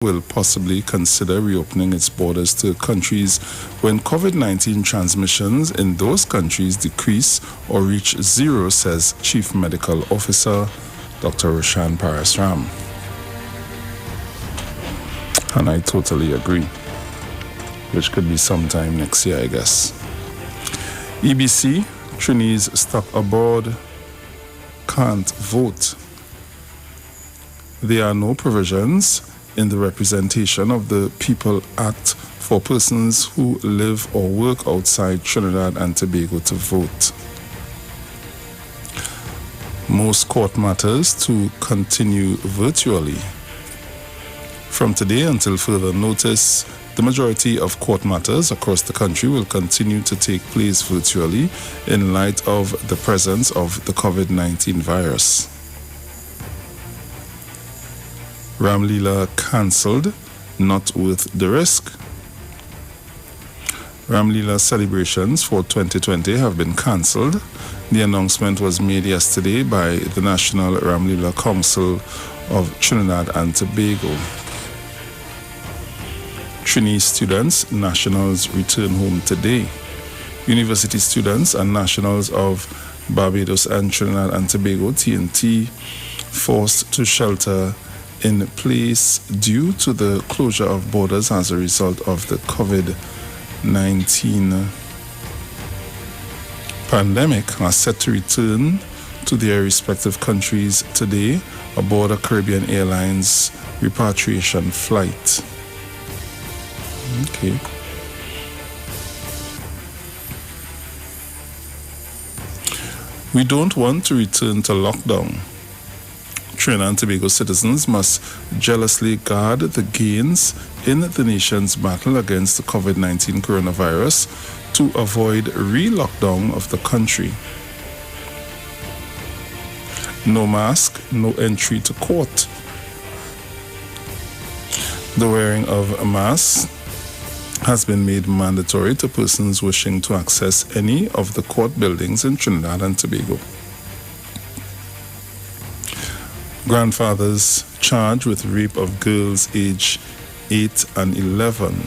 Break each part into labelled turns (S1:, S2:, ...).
S1: will possibly consider reopening its borders to countries when COVID-19 transmissions in those countries decrease or reach zero, says Chief Medical Officer Dr. Roshan Parasram. And I totally agree, which could be sometime next year, I guess. EBC, Trini's stuck abroad, can't vote. There are no provisions in the Representation of the People Act for persons who live or work outside Trinidad and Tobago to vote. Most court matters to continue virtually. From today until further notice, the majority of court matters across the country will continue to take place virtually in light of the presence of the COVID-19 virus. Ramlila cancelled, not worth the risk. Ramlila celebrations for 2020 have been cancelled. The announcement was made yesterday by the National Ramlila Council of Trinidad and Tobago. Trini students, nationals return home today. University students and nationals of Barbados and Trinidad and Tobago, TNT, forced to shelter in place due to the closure of borders as a result of the COVID-19 pandemic, are set to return to their respective countries today aboard a Caribbean Airlines repatriation flight. Okay. We don't want to return to lockdown. Trinidad and Tobago citizens must jealously guard the gains in the nation's battle against the COVID-19 coronavirus to avoid re-lockdown of the country. No mask, no entry to court. The wearing of a mask has been made mandatory to persons wishing to access any of the court buildings in Trinidad and Tobago. Grandfathers charged with rape of girls aged 8 and 11.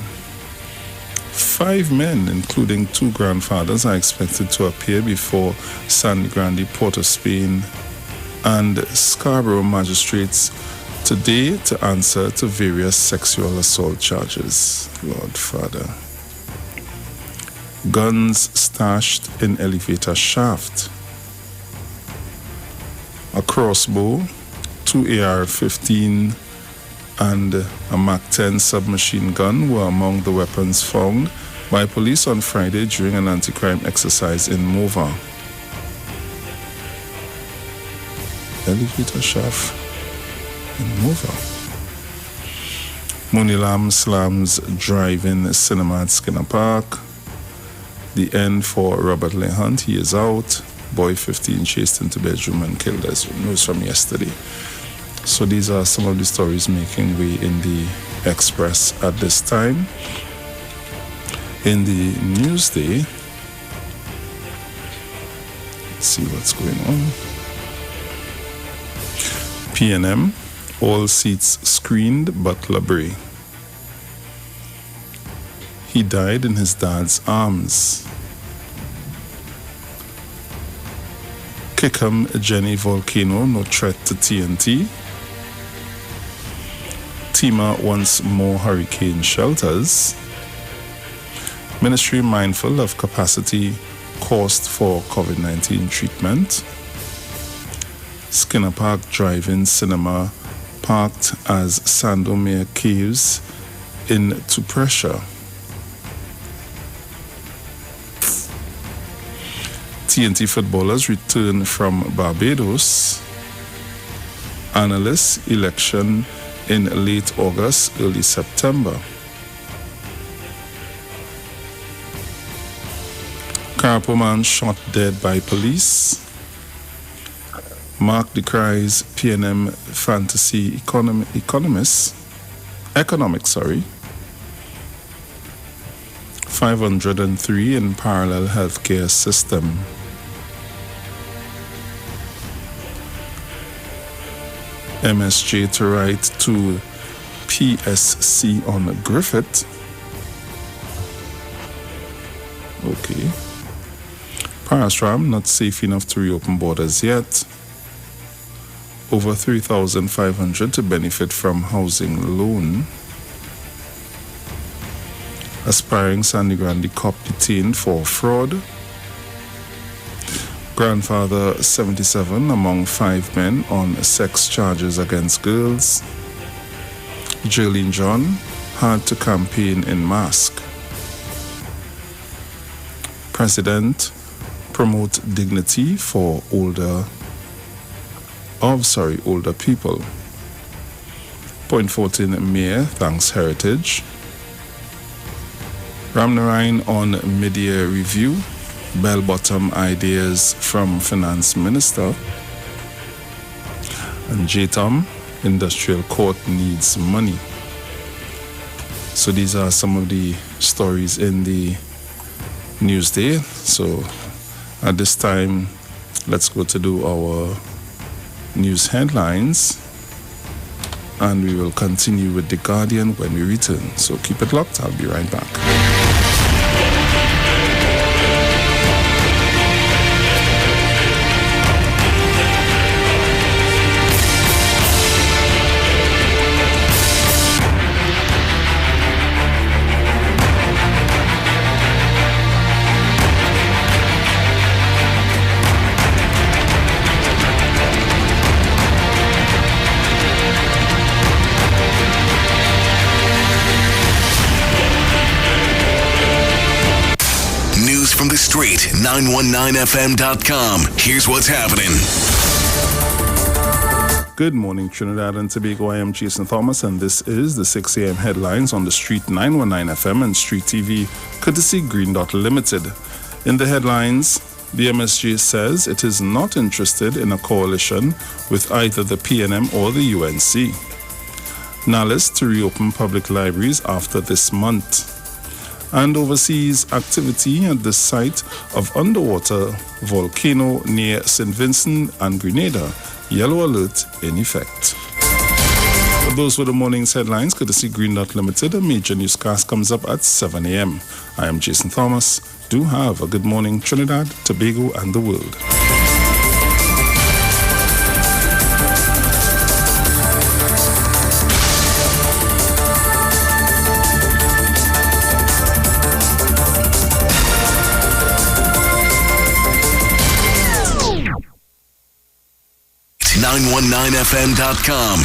S1: 5 men, including 2 grandfathers, are expected to appear before San Grande, Port of Spain, and Scarborough magistrates today to answer to various sexual assault charges. Lord Father. Guns stashed in elevator shaft. A crossbow, 2 AR-15 and a MAC-10 submachine gun were among the weapons found by police on Friday during an anti-crime exercise in Mova. Elevator shaft in Mova. Munilam slams drive-in cinema at Skinner Park. The end for Robert Lee Hunt. He is out. Boy 15 chased into bedroom and killed, as news from yesterday. So these are some of the stories making way in the Express at this time. In the Newsday, let's see what's going on. PNM, all seats screened but Labrie. He died in his dad's arms. Kickham Jenny volcano, no threat to TNT. TEMA wants more hurricane shelters. Ministry mindful of capacity cost for COVID-19 treatment. Skinner Park drive-in cinema parked as Sandomir caves into pressure. TNT footballers return from Barbados. Analysts election in late August, early September. Karapo man shot dead by police. Mark decries PNM fantasy economics. 503 in parallel healthcare system. MSJ to write to PSC on Griffith. Okay. Parasram not safe enough to reopen borders yet. Over 3,500 to benefit from housing loan. Aspiring Sandy Grande cop detained for fraud. Grandfather 77 among 5 men on sex charges against girls. Jolene John had to campaign in mask. President promote dignity for older people. Point 14 Mayor thanks Heritage. Ramnarine on mid-year review. Bell-bottom ideas from Finance Minister. And JTOM, Industrial Court needs money. So these are some of the stories in the Newsday. So at this time, let's go to do our news headlines. And we will continue with The Guardian when we return. So keep it locked. I'll be right back.
S2: From the street, 919fm.com. Here's what's happening.
S1: Good morning, Trinidad and Tobago. I am Jason Thomas, and this is the 6 a.m. headlines on the street 919 FM and Street TV, courtesy Green Dot Limited. In the headlines, the MSG says it is not interested in a coalition with either the PNM or the UNC. NALIS to reopen public libraries after this month. And overseas activity at the site of underwater volcano near St. Vincent and Grenada. Yellow alert in effect. Those were the morning's headlines, courtesy Green Dot Limited. A major newscast comes up at 7 a.m. I am Jason Thomas. Do have a good morning, Trinidad, Tobago, and the world.
S2: 919fm.com.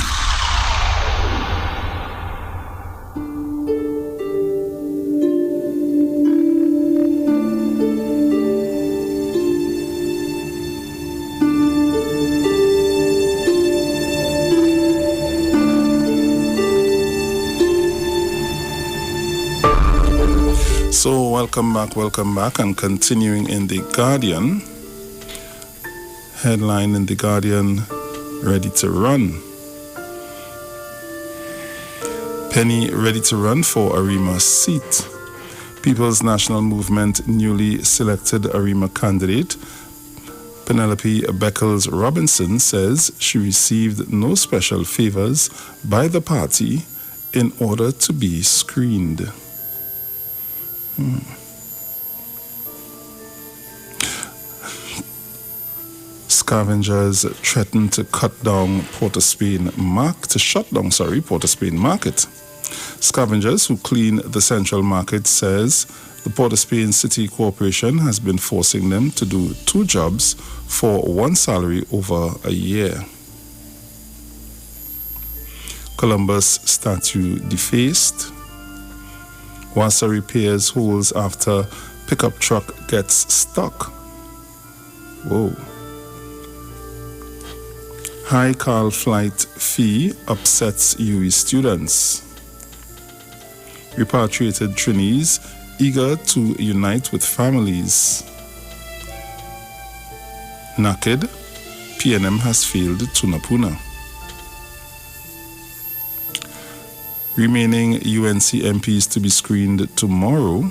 S1: So welcome back, and continuing in The Guardian. Headline in The Guardian, ready to run. Penny ready to run for Arima seat. People's National Movement newly selected Arima candidate, Penelope Beckles Robinson, says she received no special favors by the party in order to be screened. Scavengers threaten to shut down Port of Spain market. Scavengers who clean the central market says the Port of Spain City Corporation has been forcing them to do 2 jobs for 1 salary over a year. Columbus statue defaced. Wassa repairs holes after pickup truck gets stuck. Whoa. High car flight fee upsets UE students. Repatriated Trinis eager to unite with families. Naked, PNM has failed Tunapuna. Remaining UNC MPs to be screened tomorrow.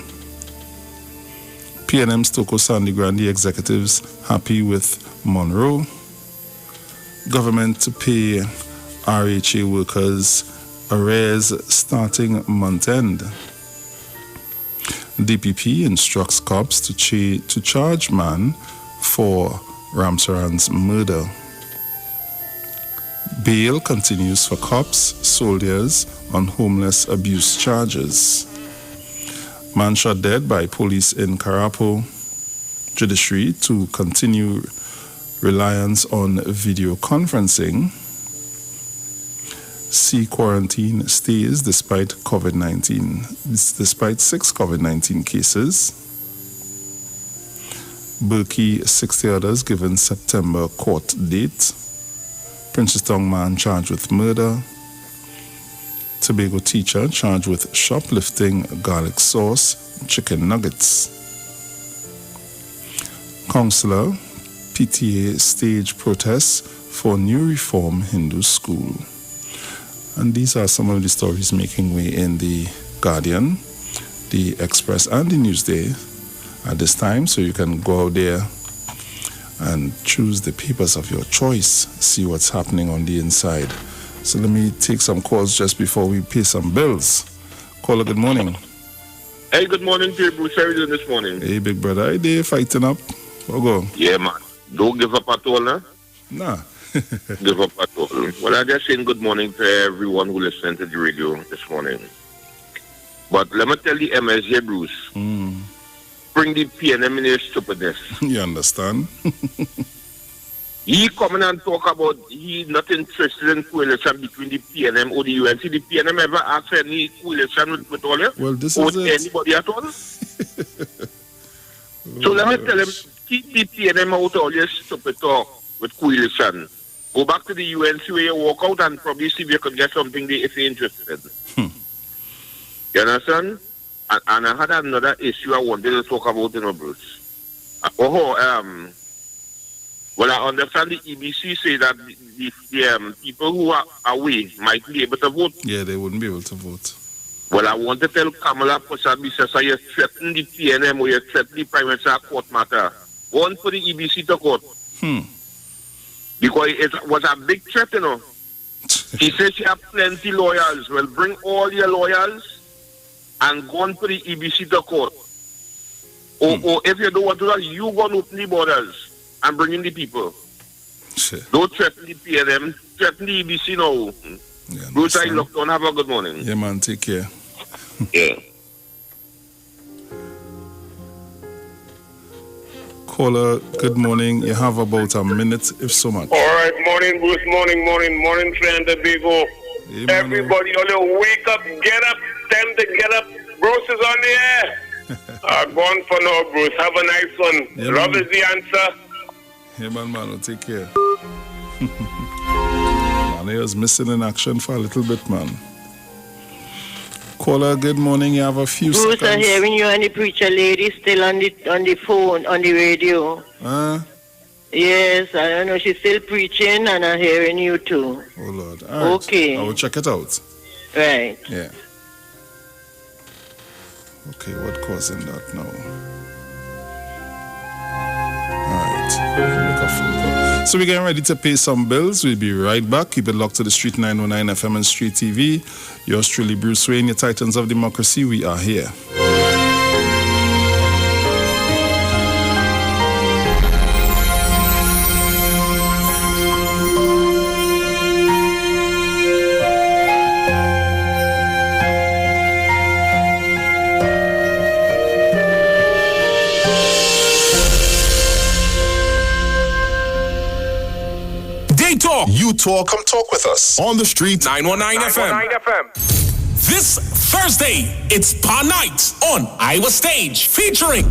S1: PNM Stoko Sandy Grande executives happy with Monroe. Government to pay RHA workers arrears starting month end. DPP instructs cops to charge man for Ramsaran's murder. Bail continues for cops, soldiers on homeless abuse charges. Man shot dead by police in Karapo. Judiciary to continue reliance on video conferencing. See quarantine stays despite six COVID-19 cases. Berkey, 60 others given September court date. Princeton man charged with murder. Tobago teacher charged with shoplifting garlic sauce, chicken nuggets. Councillor, PTA stage protests for new reform Hindu school. And these are some of the stories making way in the Guardian, the Express, and the Newsday at this time. So you can go out there and choose the papers of your choice, see what's happening on the inside. So let me take some calls just before we pay some bills. Caller, good morning.
S3: Hey, good morning, Pierre Bruce. How are you doing this morning?
S1: Hey, big brother. Hey, they fighting up. We'll go.
S3: Yeah, man. Don't give up at all, huh?
S1: Nah.
S3: Give up at all. Well, I'm just saying good morning to everyone who listened to the radio this morning. But let me tell the MSJ Bruce, bring the PNM in your stupidness.
S1: You understand?
S3: He coming and talk about he not interested in coalition between the PNM or the UNC. The PNM ever asked for any coalition with all of
S1: Well, this
S3: or
S1: is it.
S3: anybody at all? So let me tell him, keep the PNM out all your stupid talk with coalition. Go back to the UNC where you walk out and probably see if you can get something there if you're interested. You understand? And I had another issue I wanted to talk about in Bruce. Well, I understand the EBC say that the people who are away might be able to vote.
S1: Yeah, they wouldn't be able to vote.
S3: Well, I want to tell Kamala Posabisa, you threaten the PNM or you threaten the Prime Minister court matter. Go on for the EBC to court. Because it was a big threat, you know. She says she have plenty lawyers. Well, bring all your lawyers and go on for the EBC to court. Or if you don't want to do that, you go and open the borders and bring in the people. Don't threaten the PNM, threaten the EBC now.
S1: Yeah,
S3: Bruce, I look down. Have a good morning.
S1: Yeah, man, take care.
S3: Yeah.
S1: Caller, good morning. You have about a minute, if so much.
S4: All right, morning, Bruce, morning, friend, the big O.
S1: Hey,
S4: everybody, only wake up, get up, time to get up. Bruce is on the air. Gone for now, Bruce. Have a nice one.
S1: Yeah,
S4: Love
S1: man.
S4: is the answer.
S1: Hey, man, take care. Man, he was missing in action for a little bit, man. Caller, good morning. You have a few
S5: Bruce,
S1: seconds.
S5: I'm hearing you and the preacher lady still on the phone, on the radio.
S1: Huh?
S5: Yes, I don't know. She's still preaching, and I'm hearing you too.
S1: Oh, Lord. All right.
S5: Okay.
S1: I will check it out.
S5: Right.
S1: Yeah. Okay, what causing that now? All right. Make a phone call. So we're getting ready to pay some bills. We'll be right back. Keep it locked to the Street 909 FM and Street TV. Yours truly, Bruce Wayne, your Titans of Democracy. We are here.
S6: You talk, come talk with us on the street 919 FM.
S2: This Thursday, it's Spa Night on Iwer Stage, featuring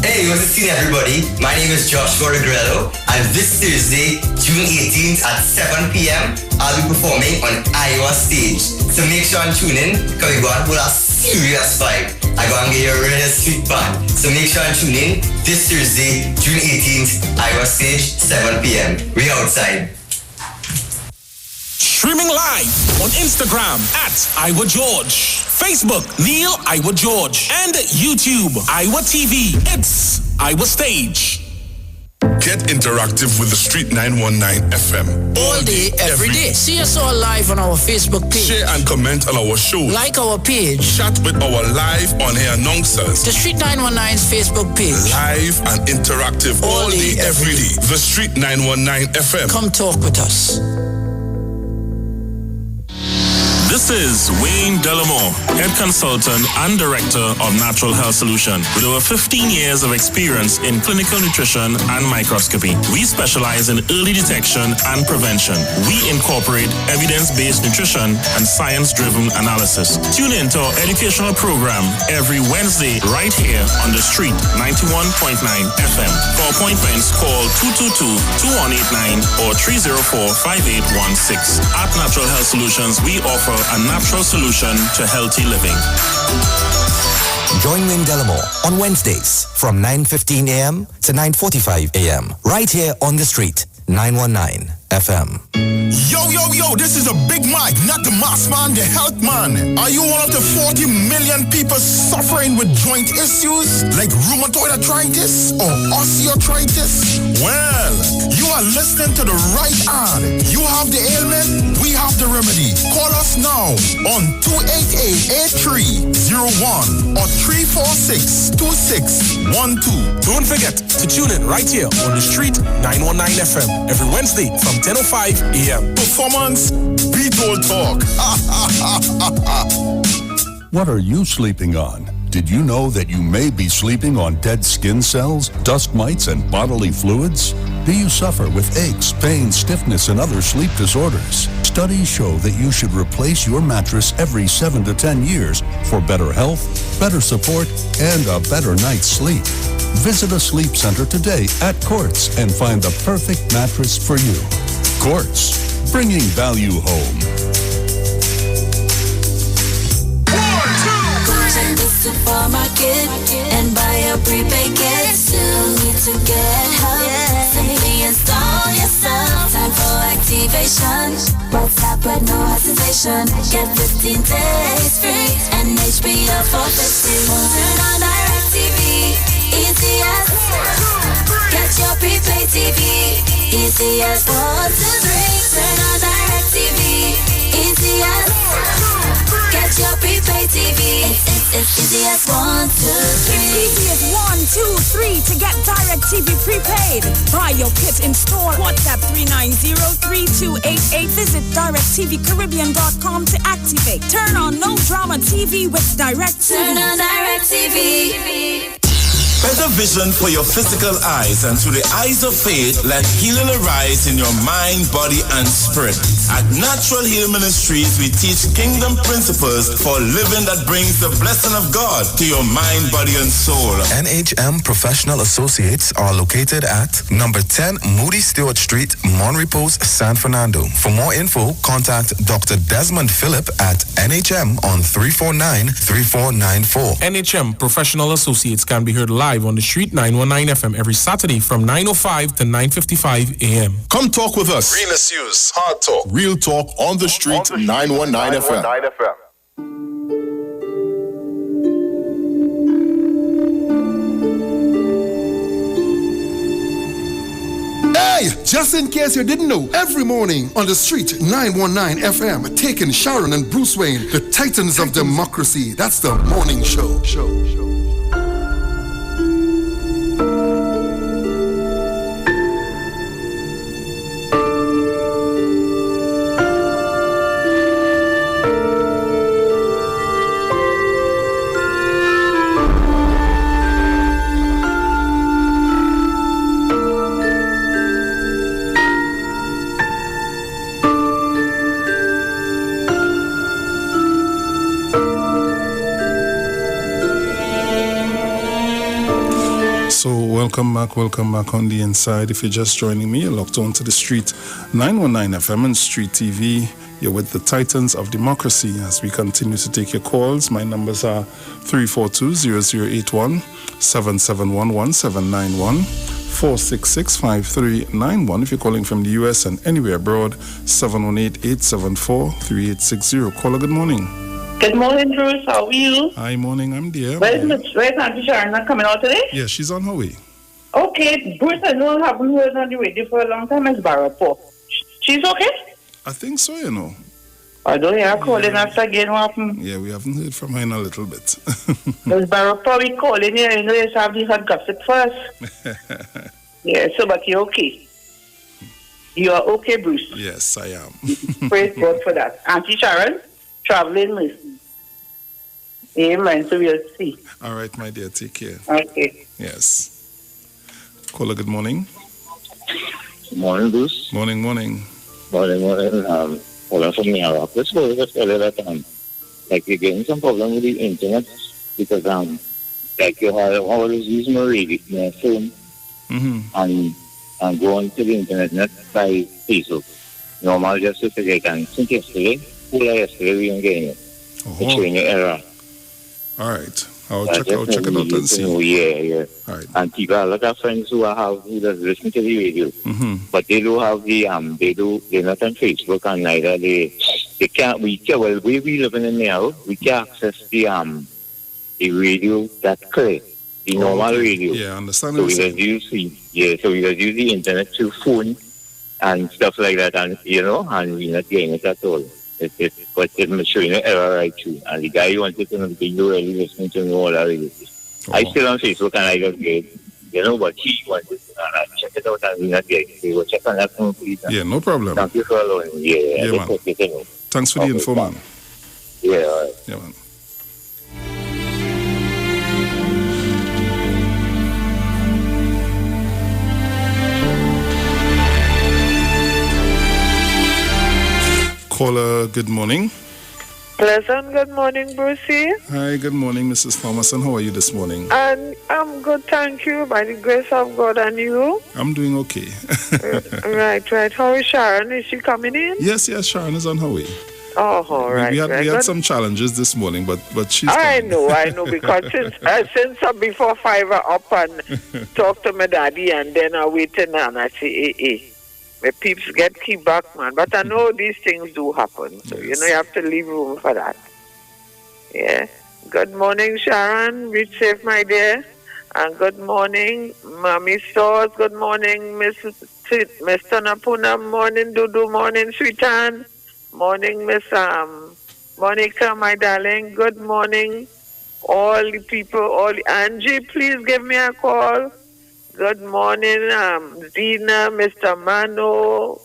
S7: Hey, what's up, everybody? My name is Joshua Regrello, and this Thursday, June 18th at 7 p.m., I'll be performing on Iwer Stage. So make sure and tune in, because we're going to put a serious vibe. I'm going to get you a real sweet band. So make sure and tune in this Thursday, June 18th, Iwer Stage, 7 p.m. We outside.
S2: streaming live on Instagram at Iwer George, Facebook Neil Iwer George, and YouTube Iwer TV. It's Iwer Stage.
S6: Get interactive with the Street 919 FM.
S8: All day, every day. See us all live on our Facebook page.
S6: Share and comment on our show.
S8: Like our page.
S6: Chat with our live on-air announcers.
S8: The Street 919's Facebook page.
S6: Live and interactive all day, every day. The Street 919 FM.
S8: Come talk with us.
S2: This is Wayne Delamore, Head Consultant and Director of Natural Health Solution. With over 15 years of experience in clinical nutrition and microscopy, we specialize in early detection and prevention. We incorporate evidence-based nutrition and science-driven analysis. Tune in to our educational program every Wednesday right here on the Street 91.9 FM. For appointments, call 222-2189 or 304-5816. At Natural Health Solutions, we offer a natural solution to healthy living.
S9: Join Wayne Delamore on Wednesdays from 9:15 a.m. to 9:45 a.m. right here on the Street 919 FM.
S6: Yo, this is a Big Mike, not the mass man, the health man. Are you one of the 40 million people suffering with joint issues like rheumatoid arthritis or osteoarthritis? Well, you are listening to the right ad. You have the ailment, we have the remedy. Call us now on 288-8301 or 346-2612.
S2: Don't forget to tune in right here on the Street 919 FM every Wednesday from 10:05 a.m.
S6: Performance, beat all talk.
S10: What are you sleeping on? Did you know that you may be sleeping on dead skin cells, dust mites, and bodily fluids? Do you suffer with aches, pain, stiffness, and other sleep disorders? Studies show that you should replace your mattress every 7 to 10 years for better health, better support, and a better night's sleep. Visit a sleep center today at Quartz and find the perfect mattress for you. Quartz, bringing value home.
S11: Supermarket and buy a prepaid kit. Still need to get help. Simply install yourself. Time for activation. WhatsApp with no hesitation. Get 15 days free and HBO for 50. Turn on DirecTV. Easy as get your prepaid TV. Easy as 1, 2, 3. Turn on DirecTV. Easy as get your prepaid TV. It's easy as 1, 2, 3.
S12: Easy as 1, 2, 3 to get DirecTV prepaid. Buy your kit in store. WhatsApp 390-3288. Visit DirecTVCaribbean.com to activate. Turn on no drama TV with DirecTV.
S11: Turn on DirecTV.
S13: Better vision for your physical eyes, and through the eyes of faith, let healing arise in your mind, body, and spirit. At Natural Heal Ministries, we teach kingdom principles for living that brings the blessing of God to your mind, body, and soul.
S14: NHM Professional Associates are located at number 10 Moody Stewart Street, Monrepos, San Fernando. For more info, contact Dr. Desmond Phillip at NHM on 349-3494.
S2: NHM Professional Associates can be heard live on the Street 919 FM every Saturday from 9:05 to 9:55 a.m.
S6: Come talk with us.
S15: Real issues, hard talk.
S6: Real talk on the Street 919 FM.
S16: Hey, just in case you didn't know, every morning on the Street 919 FM, taking Sharon and Bruce Wayne, the Titans of Democracy. That's the morning show.
S1: Welcome back on the inside. If you're just joining me, you're locked on to the Street 919 FM and Street TV. You're with the Titans of Democracy as we continue to take your calls. My numbers are 342-0081, 771-1791, 466-5391. If you're calling from the US and anywhere abroad, 718-874-3860. Caller, good morning.
S17: Good morning, Bruce. How are you?
S1: Hi, morning. I'm there.
S17: Where's Auntie Sharon not coming out today?
S1: Yeah, she's on her way.
S15: Okay, Bruce, I know I haven't heard on the radio for a long time. It's Barapo. She's okay?
S1: I think so, you know.
S15: I don't hear her calling after again. What happened?
S1: Yeah, we haven't heard from her in a little bit.
S15: Miss Barapo, we calling you. You know, you have the hot gossip first. Yeah, so, but you're okay. You are okay, Bruce.
S1: Yes, I am.
S15: Praise God for that. Auntie Sharon, traveling listen. Amen. So we'll see.
S1: All right, my dear. Take care.
S15: Okay.
S1: Yes. Caller, good morning.
S17: Morning, Bruce.
S1: Morning.
S17: Morning. Calling from New Let's go. Let's tell you that like you're getting some problem with the internet because like you have always using my phone and going to the internet not by Facebook. Normal just to say since yesterday we didn't get it. It's showing your error.
S1: All right. I'll check it out and see.
S17: Yeah.
S1: All right.
S17: And people, a lot of friends who does listen to the radio, but they don't have they're not on Facebook and neither they can't. Well, where we living in now, we can access the radio that clear, the normal radio.
S1: Yeah, I understand.
S17: So we just use the internet through phone and stuff like that, and and we're not getting it at all. But it's showing an error right through. And the guy who wanted to know the video really listening to know all that radio. I still on Facebook and I just get but he wanted to check it out and we're not getting it. So we'll check on that phone, please.
S1: Yeah, no problem.
S17: Thank you for allowing me.
S1: Yeah, man. Thanks for the info, man.
S17: Yeah, all right.
S1: Yeah, man. Caller, good morning.
S18: Pleasant good morning, Brucey.
S1: Hi, good morning, Mrs. Thomason. How are you this morning?
S18: And I'm good, thank you, by the grace of God. And you?
S1: I'm doing okay.
S18: Right. How is Sharon? Is she coming in?
S1: Yes, Sharon is on her way.
S18: Oh, all right.
S1: We had some challenges this morning, but she's
S18: I
S1: coming.
S18: know, because since before 5 up and talk to my daddy and then I waiting and I say, hey. My peeps keep back, man. But I know these things do happen. So, you have to leave room for that. Yeah. Good morning, Sharon. Be safe, my dear. And good morning, Mommy Stores. Good morning, Mr. Napuna. Morning, Dudu. Morning, Sweetan. Morning, Miss Monica, my darling. Good morning, all the people. Angie, please give me a call. Good morning, Zina, Mr. Mano,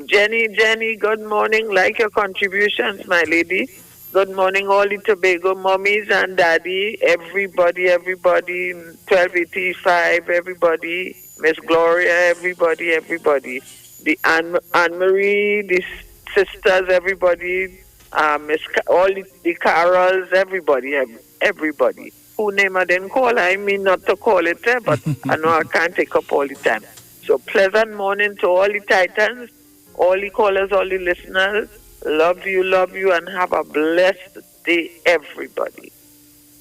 S18: Jenny, good morning. Like your contributions, my lady. Good morning, all the Tobago mummies and daddy, everybody, 1285, everybody, Miss Gloria, everybody. The Anne-Marie, the sisters, everybody, all the Carols, everybody. Who name I didn't call, I mean not to call it there, but I know I can't take up all the time. So pleasant morning to all the Titans, all the callers, all the listeners. Love you, and have a blessed day, everybody.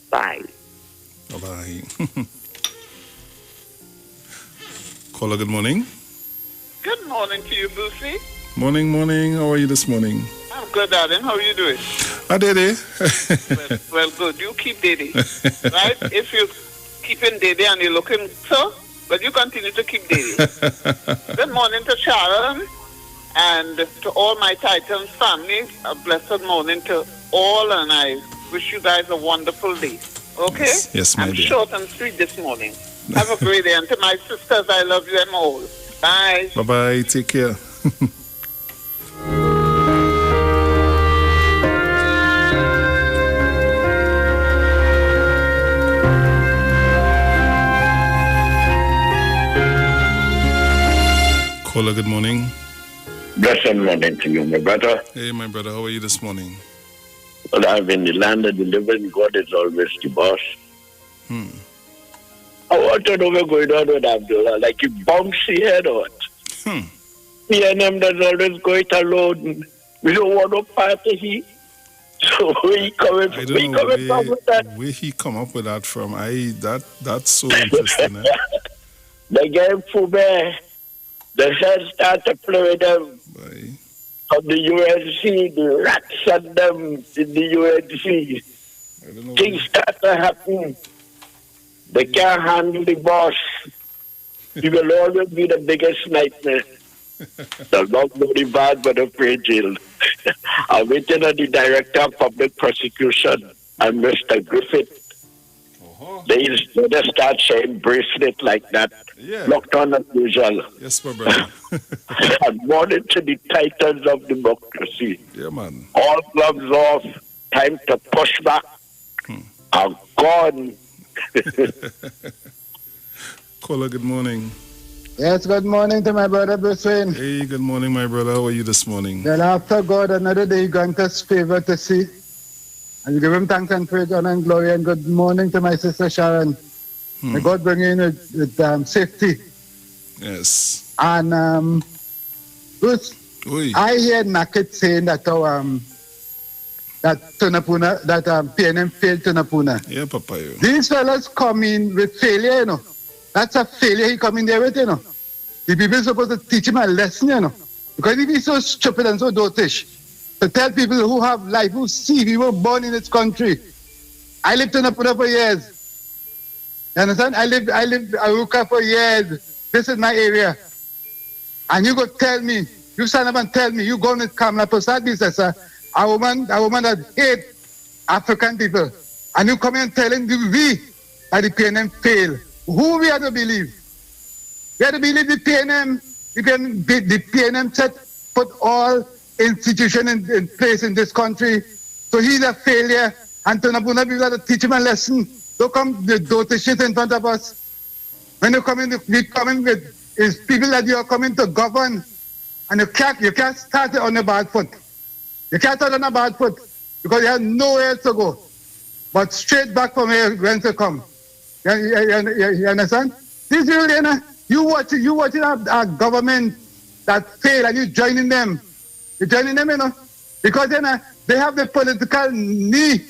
S18: Bye.
S1: Bye-bye. Caller, good morning.
S19: Good morning to you, Brucey.
S1: Morning. How are you this morning?
S19: I'm good, darling. How are you doing?
S1: I did it.
S19: well, good. You keep Dede, right? If you're keeping Dede and you're looking so, but you continue to keep Dede. Good morning to Sharon and to all my Titans family. A blessed morning to all, and I wish you guys a wonderful day. Okay?
S1: Yes, my
S19: I'm
S1: dear.
S19: short and sweet this morning. Have a great day. And to my sisters, I love you them all. Bye.
S1: Bye-bye. Take care. Caller, good morning.
S20: Blessed morning to you, my brother.
S1: Hey, my brother, how are you this morning?
S20: Well, I'm in the land of the living. God is always the boss. I want to know what's going on with Abdullah. Like he bumps the head or what? Me and him does always go it alone. We don't want no party. So where he coming from? With that?
S1: Where he come up with that from? That's so interesting.
S20: The game Fube. The Feds start to play with them from the UNC, the rats and them in the UNC. Things start to happen. They can't handle the boss. He will always be the biggest nightmare. The love no the bad, but the pray jail. I'm waiting on the Director of Public Prosecution and Mr. Griffith. They just start saying bracelet like that.
S1: Yeah.
S20: Locked on as usual.
S1: Yes, my brother.
S20: And morning to the titans of democracy.
S1: Yeah, man.
S20: All gloves off. Time to push back. I'm gone.
S1: Caller, good morning.
S21: Yes, good morning to my brother Bruce Wayne.
S1: Hey, good morning, my brother. How are you this morning?
S21: Well, after God, another day grant us favor to see. And give him thanks and praise, honor and glory. And good morning to my sister Sharon. May God bring you in with safety.
S1: Yes.
S21: And Bruce, I hear Naked saying that that Tunapuna, that PNM failed Tunapuna.
S1: Yeah, Papa.
S21: These fellas come in with failure, you know. That's a failure he come in there with, you know. The people supposed to teach him a lesson, you know. Because if he's so stupid and so dotish, to tell people who have life, who see, we were born in this country. I lived in Tunapuna for years. You understand? I lived Aruka for years. This is my area. And you go tell me, you stand up and tell me, you go to Kamala Prasad business, a woman that hate African people. And you come and telling we that the PNM fail. Who we have to believe? We have to believe the PNM set put all institutions in place in this country. So he's a failure. And Tunapuna people have to teach him a lesson. Don't come with dirty shit in front of us. When you come in, we come in with is people that you are coming to govern. And you can't start it on a bad foot. You can't start on a bad foot because you have nowhere to go. But straight back from here when to come. You understand? This really, you watching a government that fail and you joining them. You're joining them, you know. Because they have the political knee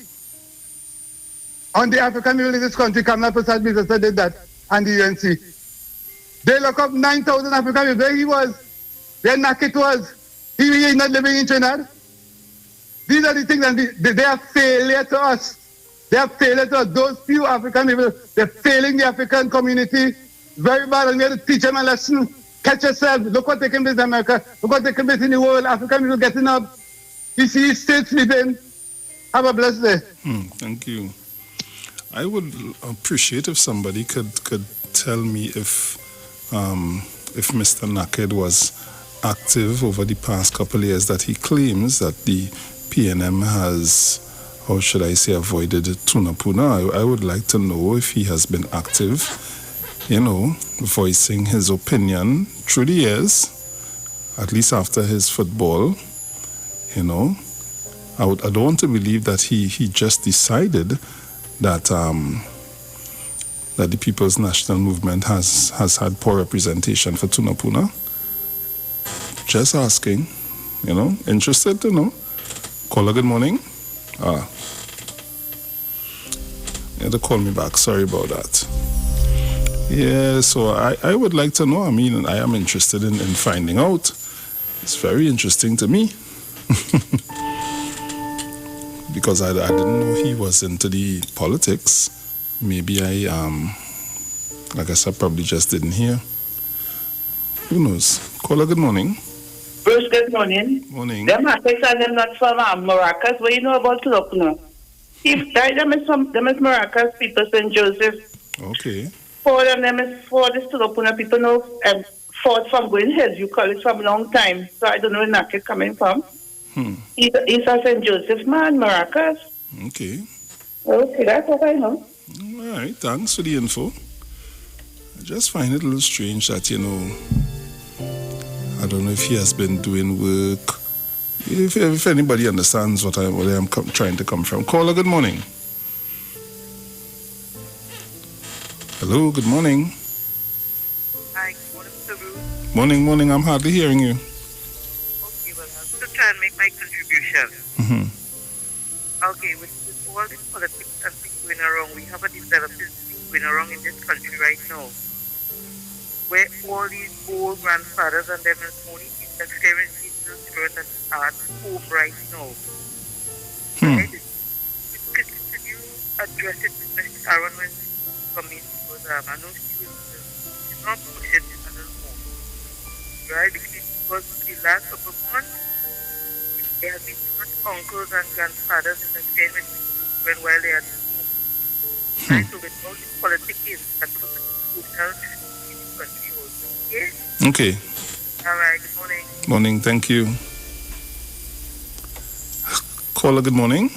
S21: on the African people in this country. Kamala Prasad did that, and the UNC. They lock up 9,000 African people. Where he was, where Nakit was. He is not living in Trinidad. These are the things, and they are failure to us. They are failure to us. Those few African people, they're failing the African community. Very bad, and we have to teach them a lesson. Catch yourself. Look what taking place in America. Look what taking place in the world. African people getting up. You see, he's still sleeping. Have a blessed day.
S1: Thank you. I would appreciate if somebody could tell me if Mr. Naked was active over the past couple of years that he claims that the PNM has, how should I say, avoided Tunapuna. I would like to know if he has been active, voicing his opinion through the years, at least after his football, I don't want to believe that he just decided that the People's National Movement has had poor representation for Tunapuna. Just asking, interested to know. Caller, good morning. You had to call me back. Sorry about that. Yeah, so I would like to know. I am interested in finding out. It's very interesting to me. Because I didn't know he was into the politics. Maybe I guess I probably just didn't hear. Who knows? Caller, good morning.
S15: Bruce, good morning.
S1: Morning.
S15: Them Africans are them not from Maracas. What you know about Tunapuna? If them is Maracas people, St. Joseph.
S1: Okay.
S15: For them is for this Tunapuna people know fought from going ahead. You call it from a long time. So I don't know where Naked coming from. He's a St. Joseph man, Maracas.
S1: Okay.
S15: Okay, that's what I know.
S1: All right, thanks for the info. I just find it a little strange that, I don't know if he has been doing work. If anybody understands where I'm trying to come from. Caller, good morning. Hello, good morning.
S22: Hi, good morning, Mr. Bruce.
S1: Morning. I'm hardly hearing you.
S22: Okay, well, I'll still try and make my contribution. Okay, with all this politics and things going around, we have a developing thing going around in this country right now, where all these old grandfathers and them is only interfering into the spirit and art home right now. Could you address it to Ms. Sharon when come in because I know she will not push it a little more. Right? Because the last couple of months, there have been too much uncles and grandfathers interfering with children while they are at home. Right? So with all this politicking, that's what the social in the country also. Okay?
S1: Okay.
S22: All right, good morning.
S1: Morning, thank you. Caller, good morning.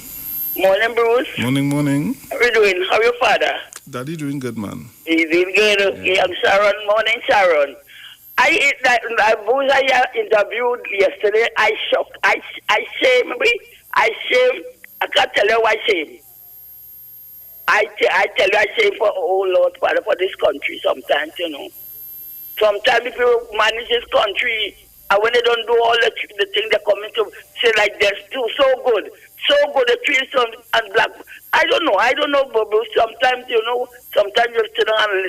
S3: Morning, Bruce.
S1: Morning.
S3: How are you doing? How are your father?
S1: Daddy doing good, man.
S3: He's doing good. Okay, I'm Sharon. Morning, Sharon. Bruce, I interviewed yesterday. I shocked. I shame. I can't tell you why shame. I tell you I shame for, oh Lord, Father, for this country sometimes, you know. Sometimes people manage this country, and when they don't do all the things they're coming to say like they're still so good, they treat some and black. I don't know, but sometimes, you know, sometimes you sit down and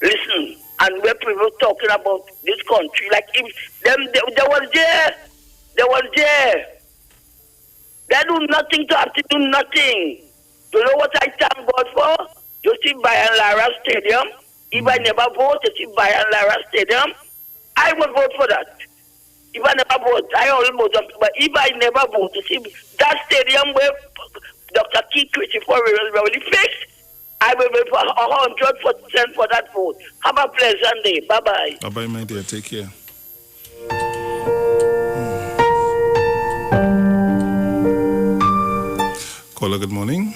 S3: listen, and when people talking about this country, like if they was there. They do nothing to have to do nothing. You know what I thank God for? You see Bayern Lara Stadium. If I never vote, you see Bayern Lara Stadium. I will vote for that. If I never vote, I always vote. But if I never vote, you see that stadium where Dr. Keith Christopher will really fixed, I will vote for 100% for that vote. Have a pleasant day. Bye-bye.
S1: Bye-bye, my dear. Take care. Caller, good morning.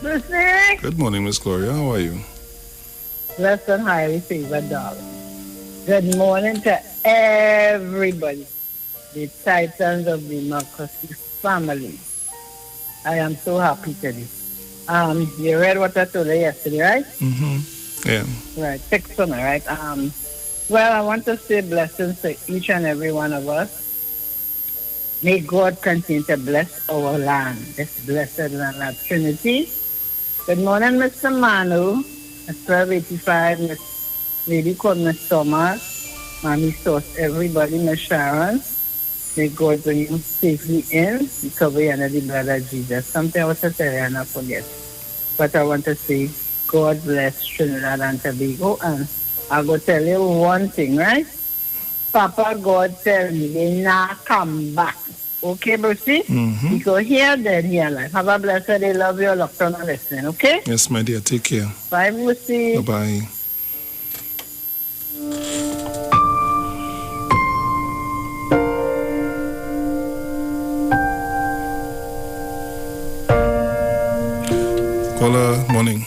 S4: Lucy.
S1: Good morning, Miss Gloria. How are you?
S4: Blessed and highly favored, darling. Good morning to everybody, the Titans of Democracy family. I am so happy today. You read what I told you yesterday, right?
S1: Mm-hmm. Yeah.
S4: Right, text on it, right? Well, I want to say blessings to each and every one of us. May God continue to bless our land, this blessed land of Trinity. Good morning, Mr. Manu. Miss 1285, Miss Lady called Miss Thomas, Mommy Sauce, everybody, Miss Sharon. May God bring you safely in, cover you under the blood of Jesus. Something I was to tell you and I forget. But I want to say, God bless Trinidad and Tobago. And I'll go tell you one thing, right? Papa God tell me they not come back. Okay, Brucey?
S1: Mm-hmm.
S4: You go here, then here, life. Have a blessed day. Love you. Locked on and listening, okay?
S1: Yes, my dear. Take care.
S4: Bye, Brucey.
S1: Bye-bye. Caller, morning.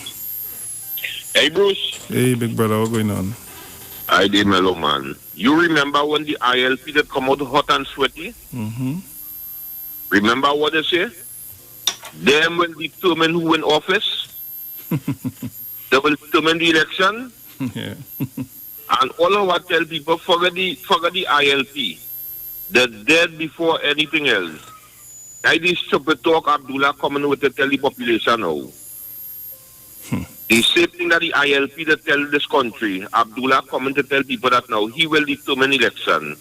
S23: Hey, Bruce.
S1: Hey, big brother. What's going on?
S23: I did, mellow man. You remember when the ILP that come out hot and sweaty?
S1: Mm-hmm.
S23: Remember what they say? Them will determine who in office. They will determine the election.
S1: Yeah.
S23: And all of what tell people, forget the ILP. They're dead before anything else. Like this stupid talk Abdullah coming with to tell the population now. The same thing that the ILP that tell this country, Abdullah coming to tell people that now he will determine election.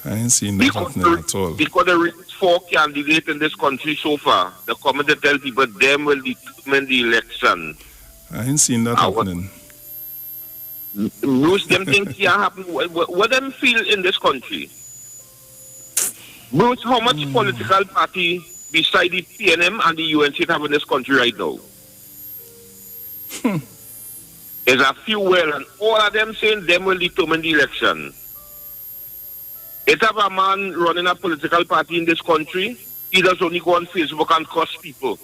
S1: I ain't seen that happening at all.
S23: Because there is 4 candidates in this country so far. The comment to tell people them will determine the election.
S1: I ain't seen that happening.
S23: Bruce, them things can't happen. What them feel in this country? Bruce, how much political party beside the PNM and the UNC have in this country right now? There's a few well, and all of them saying them will determine the election. If have a man running a political party in this country, he does only go on Facebook and curse people,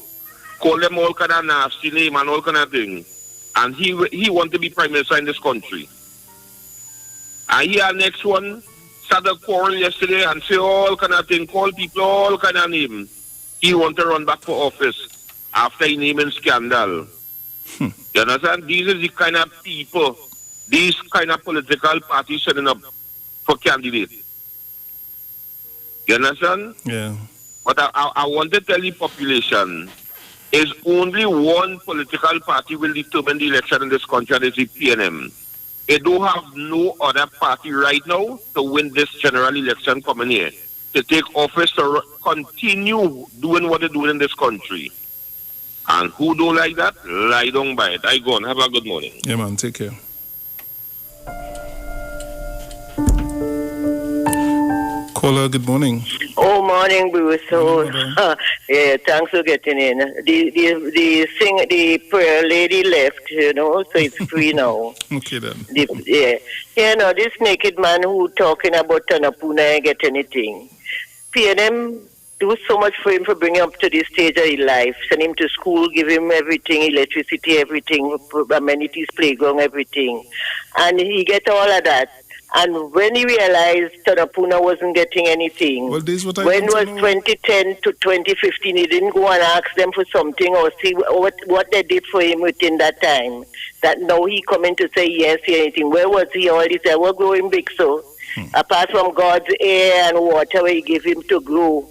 S23: call them all kind of nasty name and all kind of things. And he want to be prime minister in this country. And here next one started a quarrel yesterday and say all kind of thing, call people all kind of name. He want to run back for office after he naming scandal. You understand? These are the kind of people, these kind of political parties setting up for candidates. You understand?
S1: Yeah.
S23: But I want to tell the population, is only one political party will determine the election in this country, and it's the PNM. They don't have no other party right now to win this general election coming here, to take office, to continue doing what they're doing in this country. And who don't like that, lie down by it. I go on. Have a good morning.
S1: Yeah, man. Take care. Caller, good morning.
S5: Oh, morning, Bruce. So, yeah, thanks for getting in. The prayer lady left, so it's free now.
S1: Okay, then.
S5: This naked man who talking about Tanapuna and get anything. PNM do so much for him for bringing him up to this stage of his life. Send him to school, give him everything, electricity, everything, amenities, playground, everything. And he get all of that. And when he realized Tanapuna wasn't getting anything, when was 2010 to 2015, he didn't go and ask them for something or see what they did for him within that time. That now he coming to say yes or anything. Where was he all this? We're growing big, so apart from God's air and water where he gave him to grow.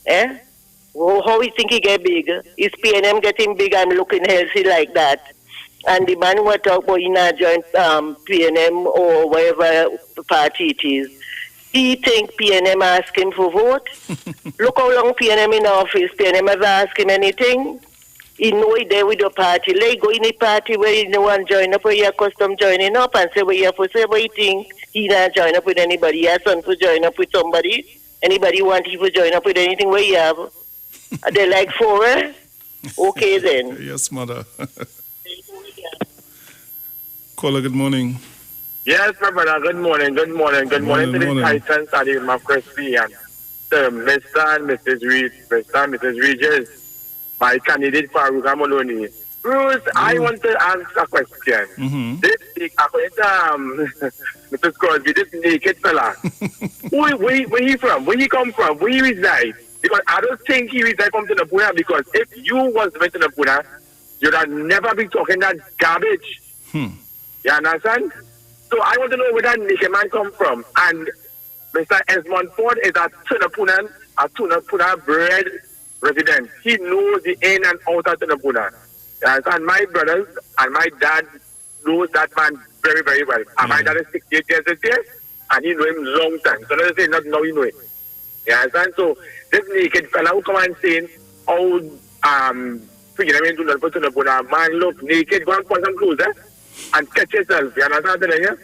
S5: How he think he get big? Is PNM getting big and looking healthy like that? And the man who talk about in a joint PNM or whatever party it is, he think PNM ask him for vote. Look how long PNM in office. PNM ever ask him anything? He know he there with the party. Like go in a party where you no one join up, where you custom joining up and say what you have to say, what you think. He not join up with anybody. He has son to join up with somebody. Anybody want you to join up with anything where you have? Are they like for Okay then.
S1: Yes, mother. Caller, good morning.
S23: Yes, my brother. Good morning. Good morning to the Titans and the democracy and Mr. and Mrs. Reed, Mr. and Mrs. Regis, my candidate Farouk Amononi. Bruce, I want to ask a question. This according to Mr. Crosby, this naked fella, where he from? Where he come from? Where he reside? Because I don't think he reside from Tanapuna, because if you was from Tanapuna, you'd have never been talking that garbage. You understand? So I want to know where that naked man come from. And Mr. Esmond Ford is a Tanapuna bred resident. He knows the in and out of Tanapuna. And my brothers and my dad knows that man very, very well. And my dad is 68 years this year, and he know him long time. So let's say not now you know him. You understand? So this naked fella who come and saying, do not put Tanapuna, man, look, naked, go and put some clothes, and catch yourself. You understand what I'm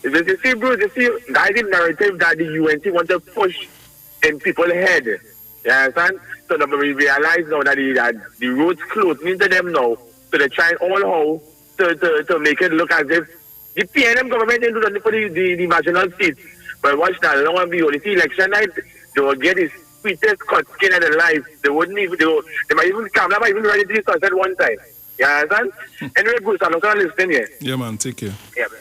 S23: saying? You see, Bruce, that is the narrative that the UNC want to push in people's head. You understand? So that we realize now that the roads closed into them now. So they're trying all how to make it look as if the PNM government didn't do nothing for the marginal seats. But watch that, long and behold, it's election night, they will get the sweetest cut skin of their life. They might even come, they might even ready to do sunset one time. You understand? Anyway, Bruce, I'm not going to listen here.
S1: Yeah, man, take care.
S23: Yeah, man.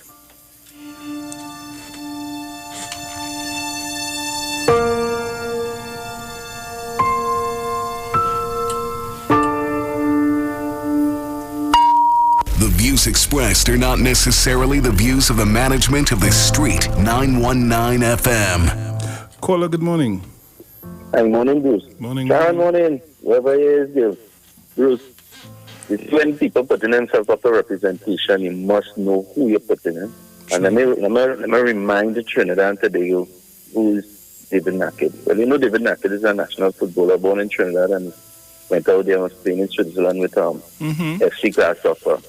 S7: The views expressed are not necessarily the views of the management of the Street 919 FM.
S1: Caller, good morning.
S8: Good morning, Bruce.
S1: Morning.
S8: Sharon, morning. Whoever it is, Bruce. When people putting themselves up for representation, you must know who you're putting in. And let me remind the Trinidad and Tobago who is David Naked. Well, you know David Naked is a national footballer born in Trinidad and went out there and was playing in Switzerland with FC Grasshopper.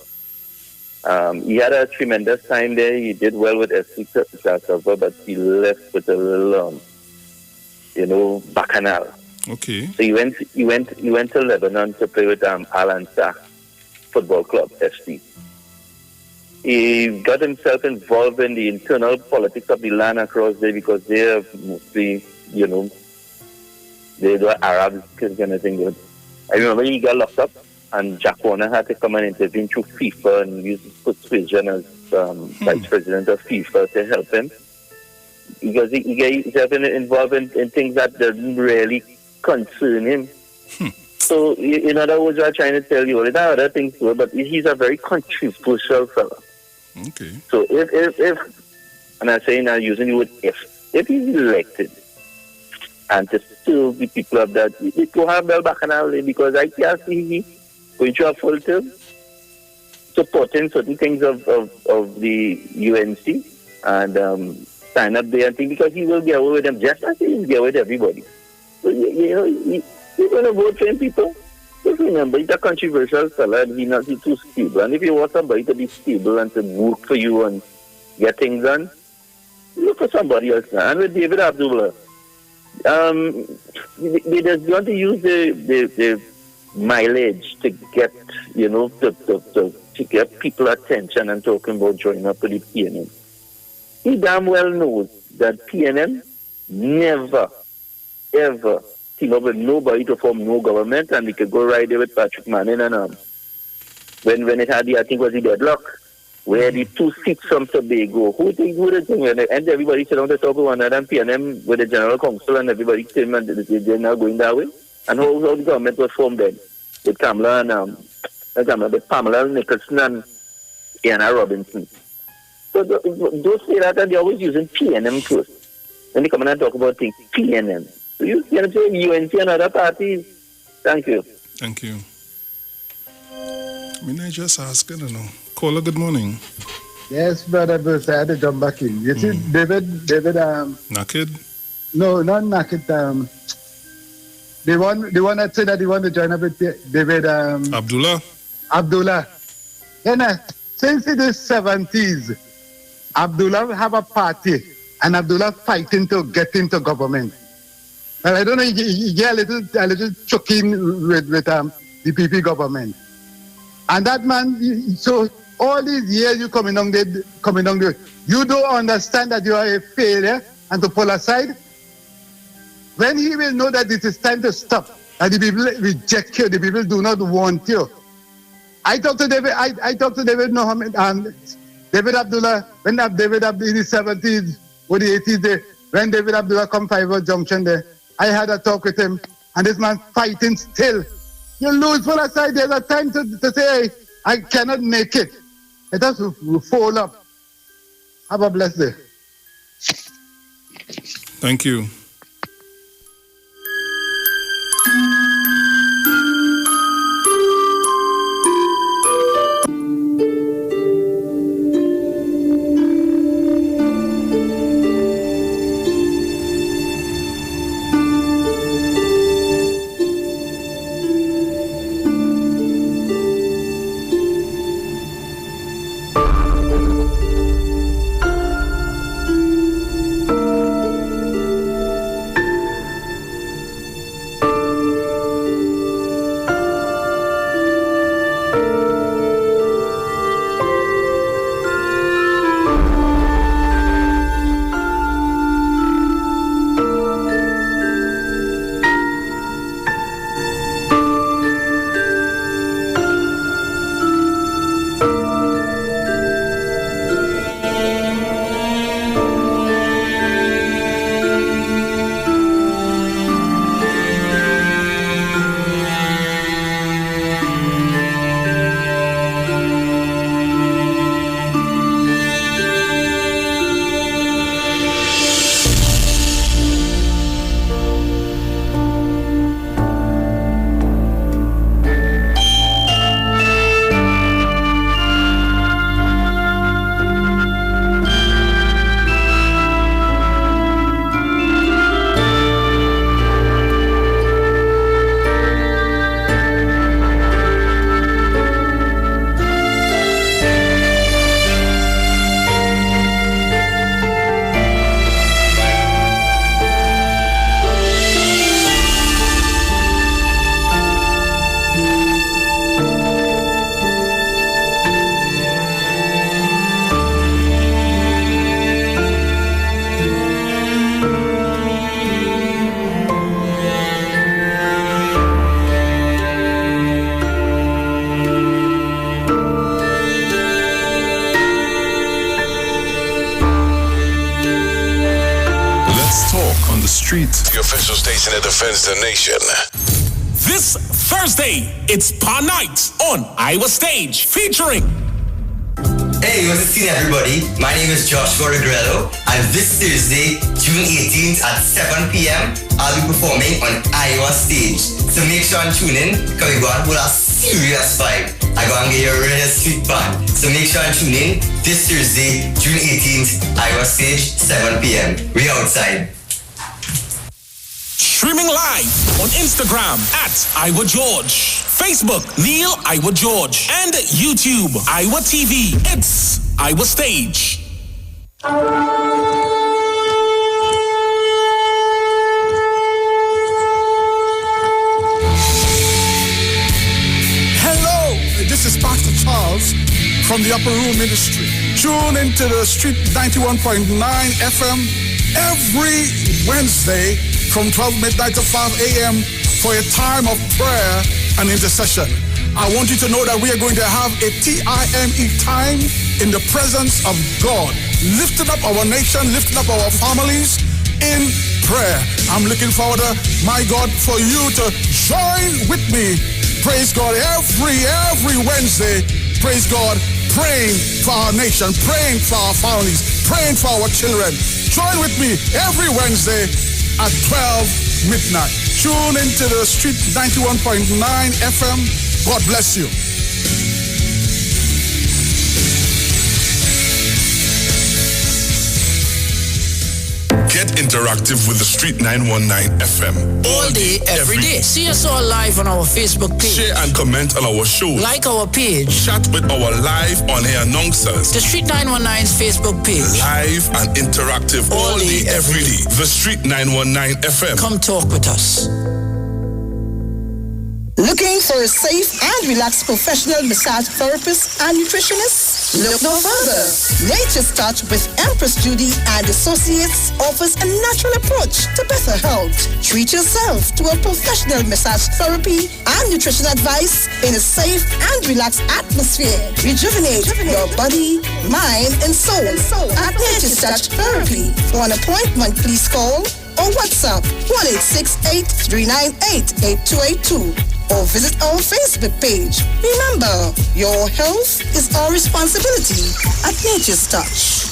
S8: He had a tremendous time there. He did well with FC Grasshopper, but he left with a little, bacchanal.
S1: Okay.
S8: So he went to Lebanon to play with Al Ansar Football Club, FC. He got himself involved in the internal politics of the land across there because they are mostly, they were Arabs, kind of thing. I remember he got locked up and Jack Warner had to come and intervene through FIFA and use persuasion as vice president of FIFA to help him. Because he got himself involved in things that didn't really concern him. So, in other words, I'm trying to tell you, there are other things too, but he's a very controversial fellow.
S1: Okay.
S8: So if and I'm saying I'm using the word if he's elected and to still the people of that, it will have Bell Bacchanal because I can't see he going to a full term supporting certain things of the UNC and stand up there and think because he will get away with them just as he will get away with everybody. So, you're going to vote for him, people. Just remember, he's a controversial fella and he's too stable. And if you want somebody to be stable and to work for you and get things done, look for somebody else now. And with David Abdullah, they just want to use the mileage to get, to get people attention and talking about joining up with the PNM. He damn well knows that PNM never, ever team up with nobody to form no government, and we could go right there with Patrick Manning and when it had I think was the deadlock, where the 2 seats from Tobago, who the thing, and everybody sit down to talk with one another, and PNM with the General Council and everybody came and they're now going that way. And how the government was formed then, with Kamala and with Pamela Nicholson and Anna Robinson. So those say that they're always using PNM first. When they come in and talk about things, PNM. So you can say UNC and other parties. Thank you.
S1: Thank you. I just ask, I don't know. Caller, good morning.
S21: Yes, brother Bruce, I had to jump back in. You see, David,
S1: Naked?
S21: No, not Naked. The one that said that he wanted to join up with David. Abdullah. Then, since it is 70s, Abdullah have a party, and Abdullah fighting to get into government. And I don't know, he get a little choking with the PP government. And that man, so all these years you coming down there, you don't understand that you are a failure and to pull aside. When he will know that it is time to stop, and the people reject you, the people do not want you. I talked to David Mohammed and David Abdullah, when David Abdullah in the 70s or the 80s, when David Abdullah come Fiver Junction there, I had a talk with him, and this man fighting still. You lose pull aside, there's a time to say, hey, I cannot make it. It has to fall up. Have a blessed day.
S1: Thank you.
S7: The official station that defends the nation.
S2: This Thursday, it's Pa Night on Iwer Stage, featuring...
S9: Hey, what's the scene, everybody? My name is Joshua Regrello, and this Thursday, June 18th at 7 p.m., I'll be performing on Iwer Stage. So make sure and tune in, because we're going to hold a serious vibe. I'm going to get you a really sweet band. So make sure and tune in this Thursday, June 18th, Iwer Stage, 7 p.m. We outside.
S2: Streaming live on Instagram at Iwer George, Facebook Neil Iwer George, and YouTube Iwer TV. It's Iwer Stage.
S10: Hello, this is Pastor Charles from the Upper Room Ministry. Tune into the Street 91.9 FM every Wednesday from 12 midnight to 5 a.m. for a time of prayer and intercession. I want you to know that we are going to have a TIME time in the presence of God, lifting up our nation, lifting up our families in prayer. I'm looking forward, my God, for you to join with me. Praise God, every Wednesday, praise God, praying for our nation, praying for our families, praying for our children. Join with me every Wednesday at 12 midnight. Tune into the Street 91.9 FM. God bless you.
S11: Get interactive with the Street 919 FM.
S12: All day, every day. See us all live on our Facebook page.
S11: Share and comment on our show.
S12: Like our page.
S11: Chat with our live on-air announcers.
S12: The Street 919's Facebook page.
S11: Live and interactive all day, every day. The Street 919 FM.
S12: Come talk with us.
S24: Looking for a safe and relaxed professional massage therapist and nutritionist? Look no further. Nature's Touch with Empress Judy and Associates offers a natural approach to better health. Treat yourself to a professional massage therapy and nutrition advice in a safe and relaxed atmosphere. Rejuvenate your body, mind, and soul at Nature's Touch Therapy. For an appointment, please call or WhatsApp 1-868-398-8282 or visit our Facebook page. Remember, your health is our responsibility at Nature's Touch.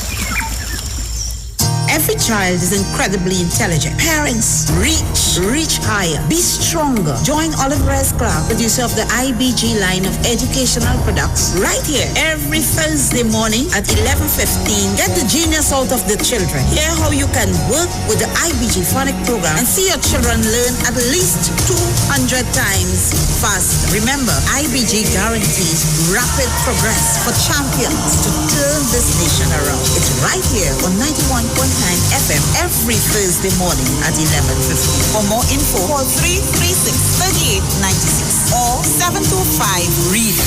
S25: Every child is incredibly intelligent. Parents, reach higher. Be stronger. Join Olive Reyes Clark, producer of the IBG line of educational products, right here every Thursday morning at 11:15. Get the genius out of the children. Hear how you can work with the IBG phonic program and see your children learn at least 200 times faster. Remember, IBG guarantees rapid progress for champions to turn this nation around. It's right here on 91.9 FM every Thursday morning at 11:50. For more info, call 336-3896 or 725-READ.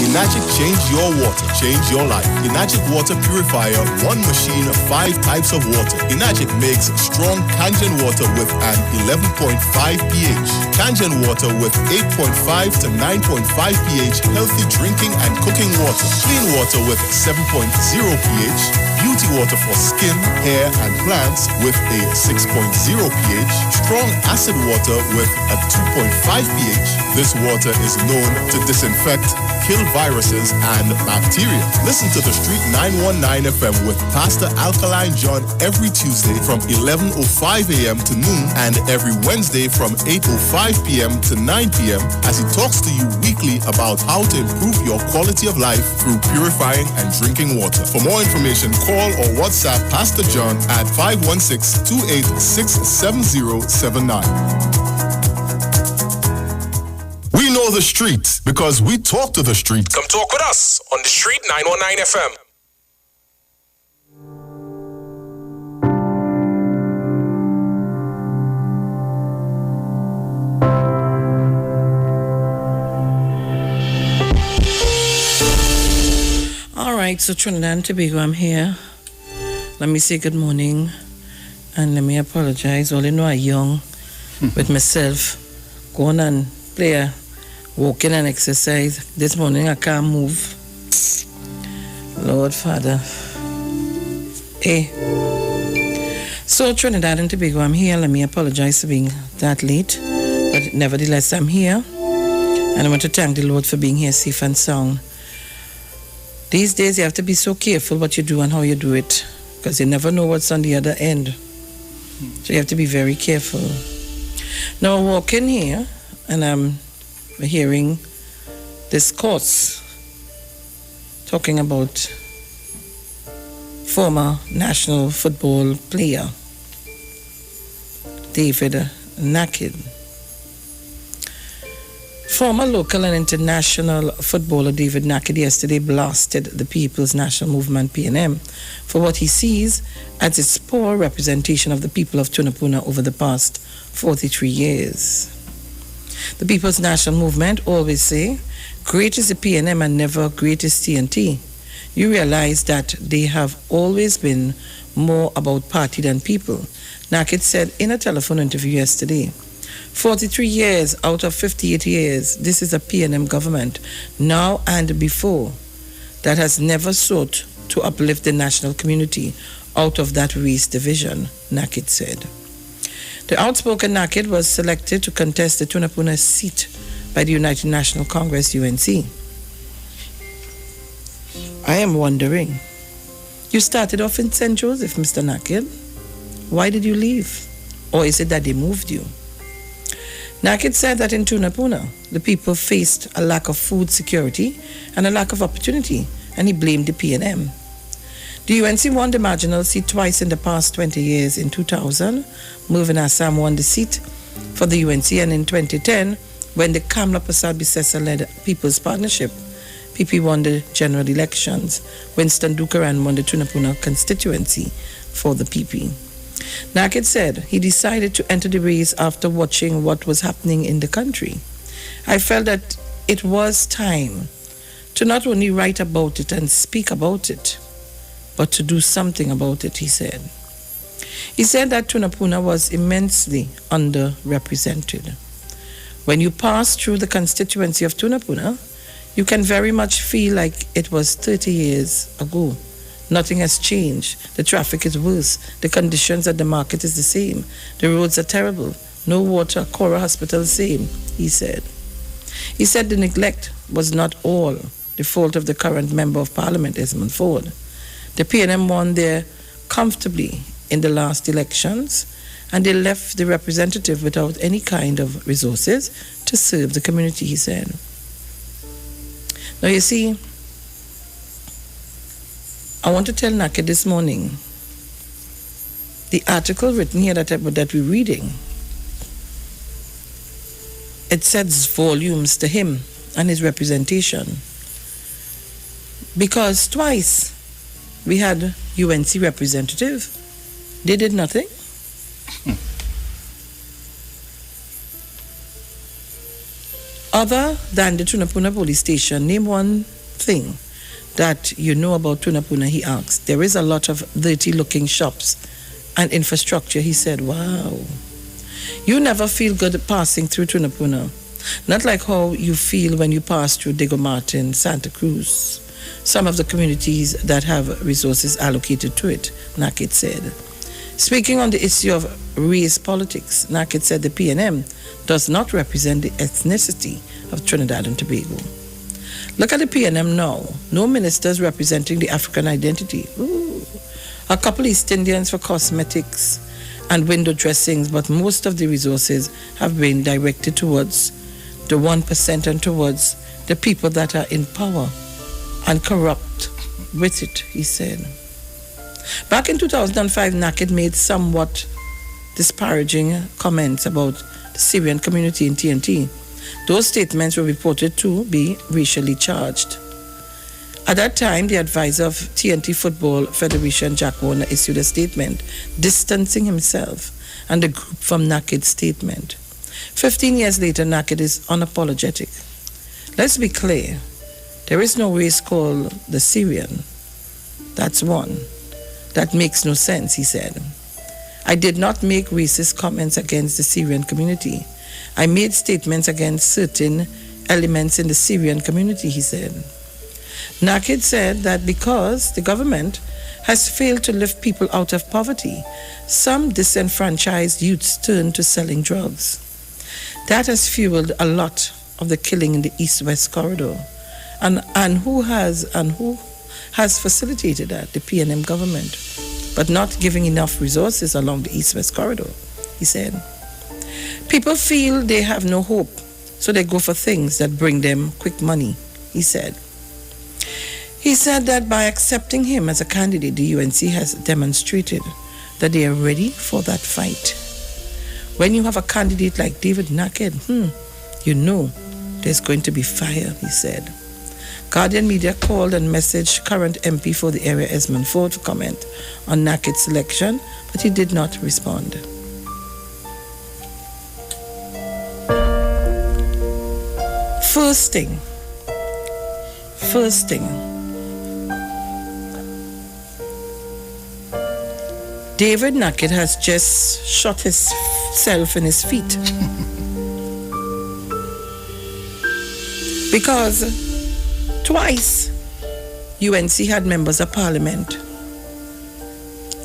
S26: Enagic change your water, change your life. Enagic water purifier, one machine, 5 types of water. Enagic makes strong Kangen water with an 11.5 pH. Kangen water with 8.5 to 9.5 pH, healthy drinking and cooking water. Clean water with 7.0 pH. Beauty water for skin, hair, and plants with a 6.0 pH. Strong acid water with a 2.5 pH. This water is known to disinfect, kill viruses and bacteria. Listen to the Street 919 FM with Pastor Alkaline John every Tuesday from 11:05 a.m. to noon and every Wednesday from 8:05 p.m. to 9 p.m. as he talks to you weekly about how to improve your quality of life through purifying and drinking water. For more information, call or WhatsApp Pastor John at 516-286-7079.
S11: We know the street because we talk to the street.
S27: Come talk with us on the Street 919 FM.
S12: All right, so Trinidad and Tobago, I'm here. Let me say good morning and let me apologize. All you know, I'm young with myself. Going and play walking and exercise. This morning I can't move. Lord Father. Hey. So Trinidad and Tobago, I'm here. Let me apologize for being that late. But nevertheless, I'm here. And I want to thank the Lord for being here safe and sound. These days you have to be so careful what you do and how you do it. Because you never know what's on the other end. So you have to be very careful. Now I walk in here and I'm hearing this course talking about former national football player, David Nakid. Former local and international footballer David Nakid yesterday blasted the People's National Movement PNM for what he sees as its poor representation of the people of Tunapuna over the past 43 years. The People's National Movement always say, great is the PNM and never great is TNT. You realize that they have always been more about party than people, Nakid said in a telephone interview yesterday. 43 years out of 58 years, this is a PNM government, now and before, that has never sought to uplift the national community out of that race division, Nakid said. The outspoken Nakid was selected to contest the Tunapuna seat by the United National Congress, UNC. I am wondering, you started off in St. Joseph, Mr. Nakid. Why did you leave? Or is it that they moved you? Nakid said that in Tunapuna, the people faced a lack of food security and a lack of opportunity, and he blamed the PNM. The UNC won the marginal seat twice in the past 20 years. In 2000, Mervyn Assam won the seat for the UNC, and in 2010, when the Kamla Prasad Bisesa-led People's Partnership, PP won the general elections. Winston Dukaran won the Tunapuna constituency for the PP. Nakid said he decided to enter the race after watching what was happening in the country. I felt that it was time to not only write about it and speak about it, but to do something about it, he said. He said that Tunapuna was immensely underrepresented. When you pass through the constituency of Tunapuna, you can very much feel like it was 30 years ago. Nothing has changed. The traffic is worse. The conditions at the market is the same. The roads are terrible. No water. Cora Hospital, same, he said. He said the neglect was not all the fault of the current Member of Parliament, Esmond Ford. The PNM won there comfortably in the last elections, and they left the representative without any kind of resources to serve the community, he said. Now you see, I want to tell Nakid this morning, the article written here that we're reading, it says volumes to him and his representation. Because twice we had UNC representative, they did nothing. Other than the Tunapuna police station, name one thing that you know about Tunapuna, he asked. There is a lot of dirty-looking shops and infrastructure, he said. Wow. You never feel good passing through Tunapuna. Not like how you feel when you pass through Diego Martin, Santa Cruz, some of the communities that have resources allocated to it, Nakid said. Speaking on the issue of race politics, Nakid said the PNM does not represent the ethnicity of Trinidad and Tobago. Look at the PNM now. No ministers representing the African identity. Ooh. A couple East Indians for cosmetics and window dressings, but most of the resources have been directed towards the 1% and towards the people that are in power and corrupt with it, he said. Back in 2005, Nakid made somewhat disparaging comments about the Syrian community in TNT. Those statements were reported to be racially charged. At that time, the advisor of TNT Football Federation, Jack Warner, issued a statement distancing himself and the group from Nakid's statement. 15 years later, Nakid is unapologetic. Let's be clear. There is no race called the Syrian. That's one. That makes no sense, he said. I did not make racist comments against the Syrian community. I made statements against certain elements in the Syrian community, he said. Nakid said that because the government has failed to lift people out of poverty, some disenfranchised youths turn to selling drugs. That has fueled a lot of the killing in the East-West corridor. And who has facilitated that? The PNM government, but not giving enough resources along the East-West corridor, he said. People feel they have no hope, so they go for things that bring them quick money, he said. He said that by accepting him as a candidate, the UNC has demonstrated that they are ready for that fight. When you have a candidate like David Naked, you know there's going to be fire, he said. Guardian Media called and messaged current MP for the area, Esmond Ford, to comment on Naked's selection, but he did not respond. First thing, David Naked has just shot himself in his feet. Because twice UNC had members of parliament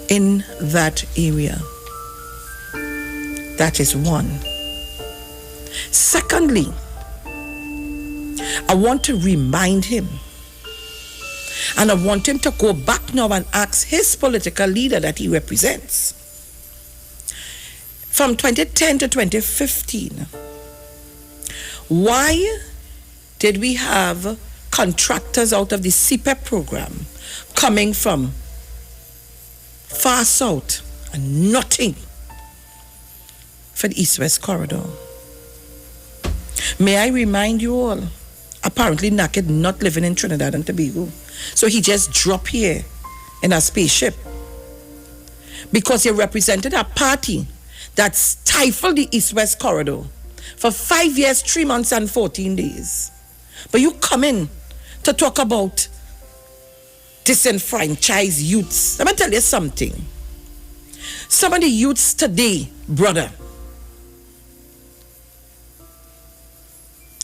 S12: in that area. That is one. Secondly, I want to remind him, and I want him to go back now and ask his political leader that he represents. From 2010 to 2015, why did we have contractors out of the CPEP program coming from far south and nothing for the East-West corridor? May I remind you all, apparently Naked not living in Trinidad and Tobago. So he just dropped here in a spaceship because he represented a party that stifled the East-West corridor for 5 years, 3 months and 14 days. But you come in to talk about disenfranchised youths. Let me tell you something. Some of the youths today, brother,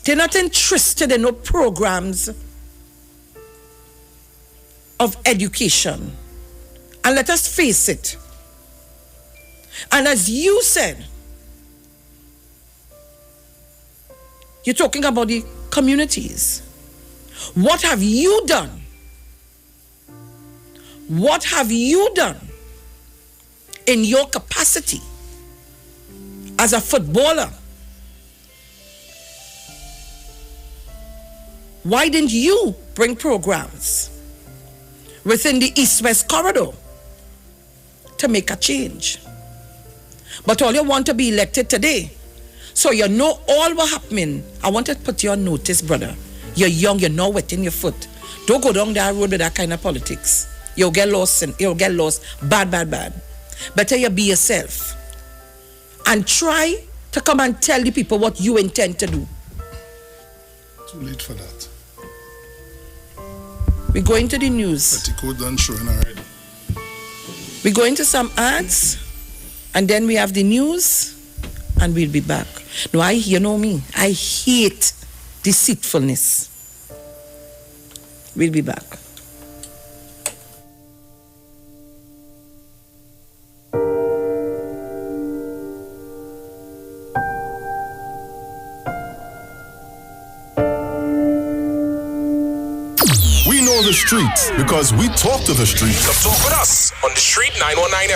S12: they're not interested in no programs of education. And let us face it. And as you said, you're talking about the communities. What have you done? What have you done in your capacity as a footballer? Why didn't you bring programs within the East-West corridor to make a change? But all you want to be elected today, so you know all what happening. I want to put you on notice, brother. You're young, you're not wetting your foot. Don't go down that road with that kind of politics. You'll get lost, bad. Better you be yourself. And try to come and tell the people what you intend to do.
S10: Too late for that.
S12: We're going to the news.
S10: Petticoat done showing already.
S12: We're going to some ads, and then we have the news, and we'll be back. No, you know me, I hate deceitfulness. We'll be back.
S26: We know the streets because we talk to the streets.
S27: Come talk with us on the Street 919